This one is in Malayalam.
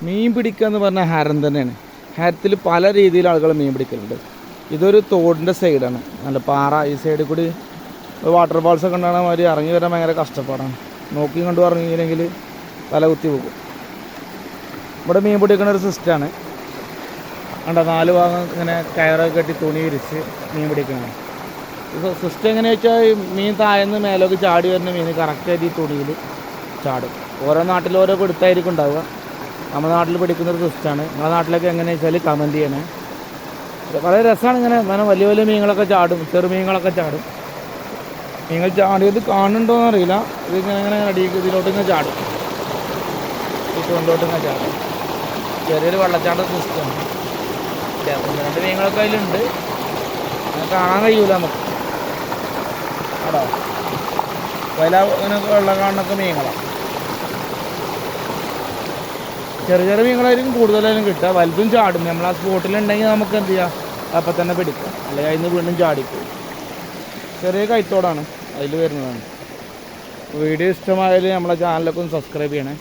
മീൻ പിടിക്കുക എന്ന് പറഞ്ഞാൽ ഹരം തന്നെയാണ്. ഹരത്തിൽ പല രീതിയിൽ ആളുകൾ മീൻ പിടിക്കലുണ്ട്. ഇതൊരു തോടിൻ്റെ സൈഡാണ്, നല്ല പാറ. ഈ സൈഡിൽ കൂടി വാട്ടർ ഫാൾസൊക്കെ ഉണ്ടാകുന്ന മാതിരി ഇറങ്ങി വരാൻ ഭയങ്കര കഷ്ടപ്പാടാണ്. നോക്കി കണ്ടു ഇറങ്ങിയില്ലെങ്കിൽ തല കുത്തി പോകും. ഇവിടെ മീൻ പിടിക്കുന്ന ഒരു സിസ്റ്റമാണ് കണ്ട, 4 ഭാഗം ഇങ്ങനെ കയറൊക്കെ കെട്ടി തുണി വിരിച്ച് മീൻ പിടിക്കണം. ഇത് സിസ്റ്റം എങ്ങനെയാണെന്ന് വെച്ചാൽ മീൻ താഴ്ന്ന് മേലേക്ക് ചാടി വരുന്ന മീൻ കറക്റ്റായിട്ട് ഈ തുണിയിൽ ചാടും. ഓരോ നാട്ടിലും ഓരോ പിടുത്തായിരിക്കും ഉണ്ടാവുക. നമ്മുടെ നാട്ടിൽ പിടിക്കുന്നൊരു സിസ്റ്റമാണ്. നമ്മുടെ നാട്ടിലൊക്കെ എങ്ങനെയാണെന്ന് വെച്ചാൽ കമൻറ്റ് ചെയ്യണേ. വളരെ രസമാണ്. ഇങ്ങനെ വലിയ വലിയ മീനുകളൊക്കെ ചാടും, ചെറുമീനുകളൊക്കെ ചാടും. മീനുകൾ ചാടിയത് കാണുന്നുണ്ടോയെന്ന് അറിയില്ല. ഇതിങ്ങനെ ഇതിലോട്ട് ഇങ്ങനെ ചാടും, ഈ ചുവന്തോട്ട് ഇങ്ങനെ ചാടും. ചെറിയൊരു വെള്ളച്ചാട്ട സിസ്റ്റമാണ്. 2 മീനുകളൊക്കെ അതിലുണ്ട്, കാണാൻ കഴിയൂല നമുക്ക്. കേട്ടോ, വില ഇങ്ങനെ വെള്ളം കാണുന്നൊക്കെ മീനുകളാണ്. ചെറിയ ചെറിയ മീനുകളായിരിക്കും കൂടുതലായാലും കിട്ടുക. വലുതും ചാടും. നമ്മൾ ആ സ്പോട്ടിലുണ്ടെങ്കിൽ നമുക്ക് എന്ത് ചെയ്യാം, അപ്പം തന്നെ പിടിക്കാം. അല്ലെങ്കിൽ അതിന് വീണ്ടും ചാടിപ്പോയി. ചെറിയ കൈത്തോടാണ്, അതിൽ വരുന്നതാണ്. വീഡിയോ ഇഷ്ടമായാലും നമ്മളെ ചാനലൊക്കെ ഒന്ന് സബ്സ്ക്രൈബ് ചെയ്യണേ.